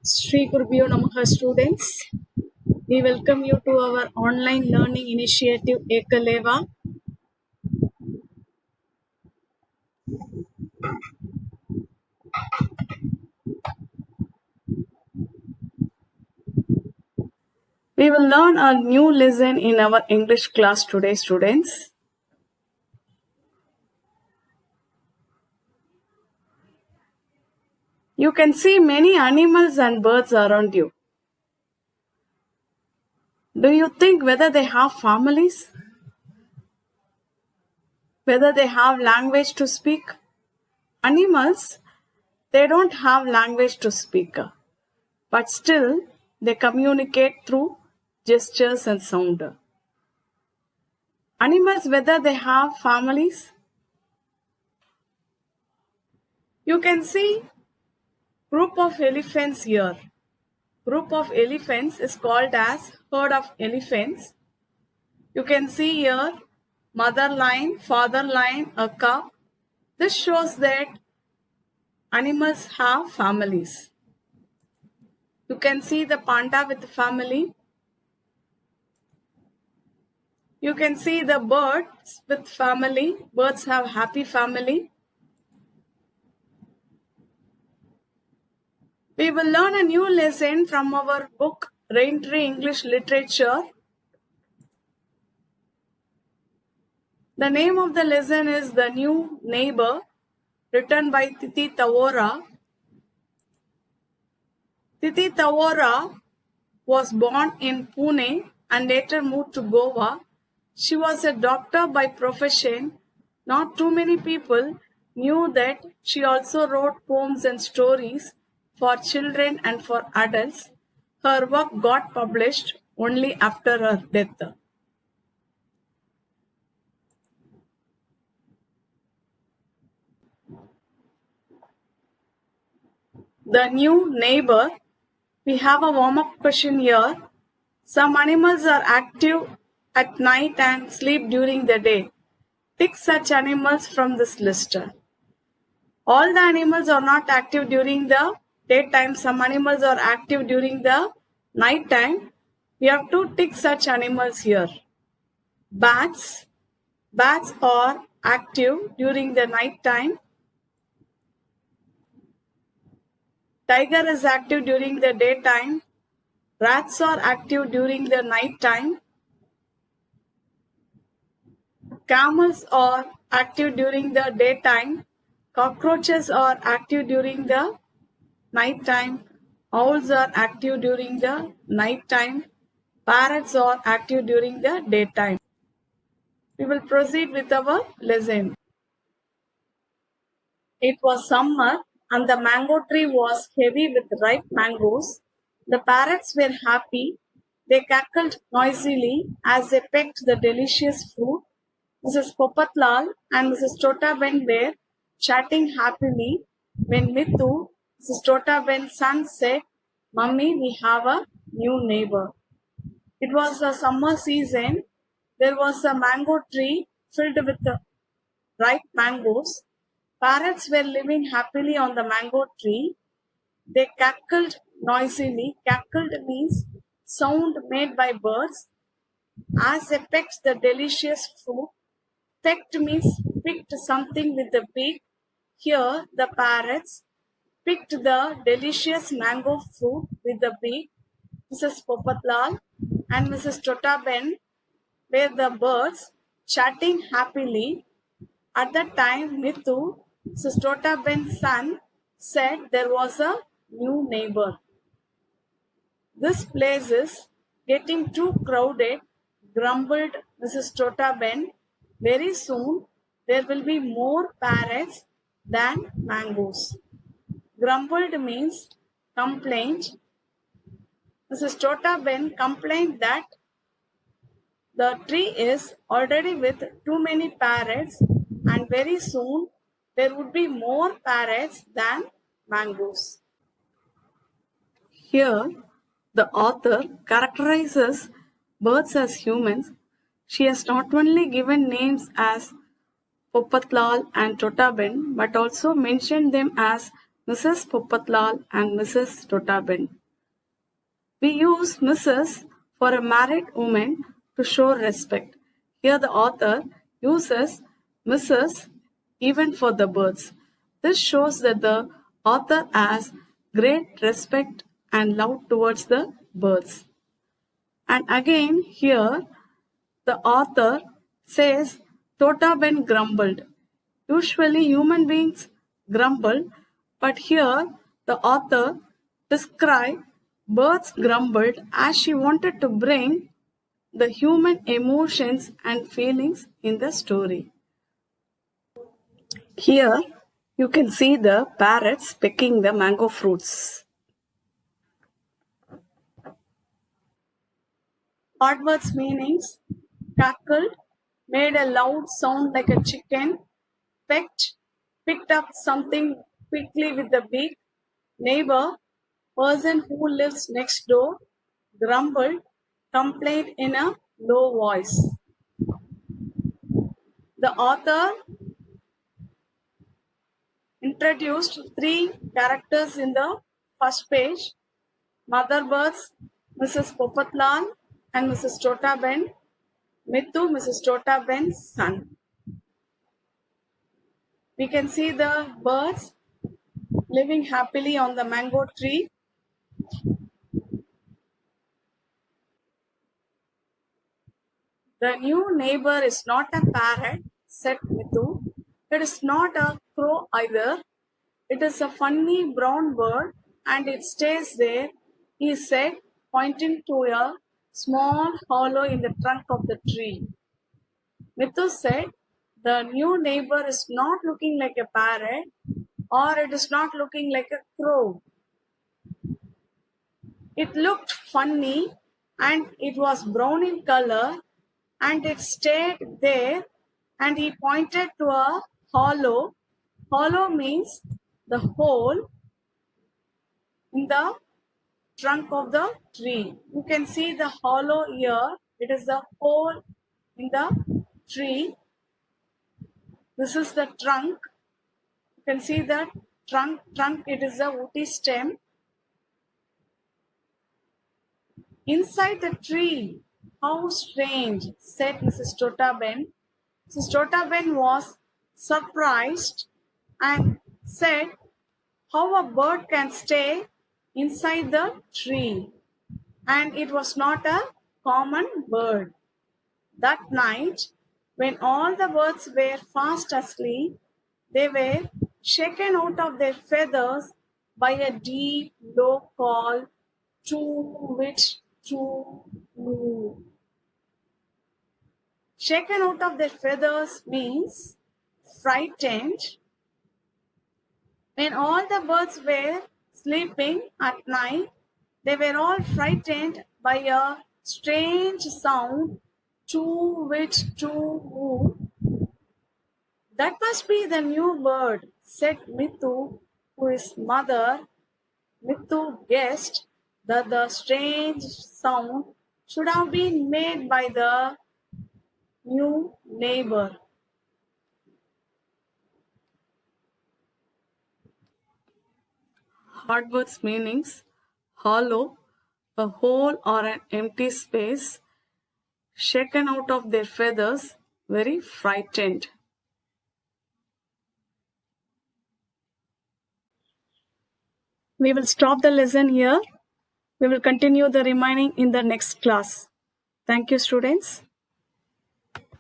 Sri Gurubhyo Namaha students. We welcome you to our online learning initiative Ekaleva. We will learn a new lesson in our English class today, students. You can see many animals and birds around you. Do you think whether they have families? Whether they have language to speak? Animals, they don't have language to speak, but still they communicate through gestures and sound. Animals, whether they have families? You can see group of elephants here. Group of elephants is called as herd of elephants. You can see here mother lion, father lion, a calf. This shows that animals have families. You can see the panda with family. You can see the birds with family. Birds have happy family. We will learn a new lesson from our book Raintree English Literature. The name of the lesson is The New Neighbor, written by Titi Tawora. Titi Tawora was born in Pune and later moved to Goa. She was a doctor by profession. Not too many people knew that she also wrote poems and stories for children and for adults. Her work got published only after her death. The New Neighbor. We have a warm-up question here. Some animals are active at night and sleep during the day. Pick such animals from this list. All the animals are not active during the daytime. Some animals are active during the night time. We have to tick such animals here. Bats. Bats are active during the night time. Tiger is active during the daytime. Rats are active during the night time. Camels are active during the daytime. Cockroaches are active during the night time. Owls are active during the night time. Parrots are active during the daytime. We will proceed with our lesson. It was summer and the mango tree was heavy with ripe mangoes. The parrots were happy. They cackled noisily as they pecked the delicious fruit. Mrs. Popatlal and Mrs. Totaben were chatting happily when Mithu, Mrs. Totaben's son, said, "Mummy, we have a new neighbor." It was a summer season. There was a mango tree filled with ripe mangoes. Parrots were living happily on the mango tree. They cackled noisily. Cackled means sound made by birds as they pecked the delicious fruit. Pecked means picked something with the beak. Here, the parrots picked the delicious mango fruit with the beak. Mrs. Popatlal and Mrs. Totaben were the birds chatting happily. At that time, Mithu, Mrs. Totaben's son, said there was a new neighbor. "This place is getting too crowded," grumbled Mrs. Totaben. "Very soon there will be more parrots than mangoes." Grumbled means complained. Mrs. Totaben complained that the tree is already with too many parrots and very soon there would be more parrots than mangoes. Here, the author characterizes birds as humans. She has not only given names as Popatlal and Totaben, but also mentioned them as Mrs. Popatlal and Mrs. Totaben. We use Mrs. for a married woman to show respect. Here the author uses Mrs. even for the birds. This shows that the author has great respect and love towards the birds. And again here the author says Tota Ben grumbled. Usually human beings grumble, but here the author described birds grumbled as she wanted to bring the human emotions and feelings in the story. Here you can see the parrots picking the mango fruits. Hardwords meanings cackled, made a loud sound like a chicken, pecked, picked up something quickly with the beak, neighbor, person who lives next door, grumbled, complained in a low voice. The author introduced three characters in the first page: Mother Birds, Mrs. Popatlal, and Mrs. Totaben. Mithu, Mrs. Totaben's son. We can see the birds living happily on the mango tree. The new neighbor is not a parrot, said Mithu. It is not a crow either. It is a funny brown bird and it stays there, he said, pointing to a small hollow in the trunk of the tree. Mithu said, the new neighbor is not looking like a parrot or it is not looking like a crow. It looked funny and it was brown in color and it stayed there and he pointed to a hollow. Hollow means the hole in the trunk of the tree. You can see the hollow here. It is the hole in the tree. This is the trunk. You can see the trunk. It is a woody stem. Inside the tree. How strange, said Mrs. Totaben. Mrs. Totaben was surprised and said, how a bird can stay inside the tree. And it was not a common bird. That night, when all the birds were fast asleep, they were shaken out of their feathers by a deep, low call, choo, which, choo, woo. Shaken out of their feathers means frightened. When all the birds were sleeping at night, they were all frightened by a strange sound, choo, which, choo, woo. That must be the new bird, said Mithu to his mother. Mithu guessed that the strange sound should have been made by the new neighbor. Hardwords meanings hollow, a hole or an empty space, shaken out of their feathers, very frightened. We will stop the lesson here. We will continue the remaining in the next class. Thank you, students.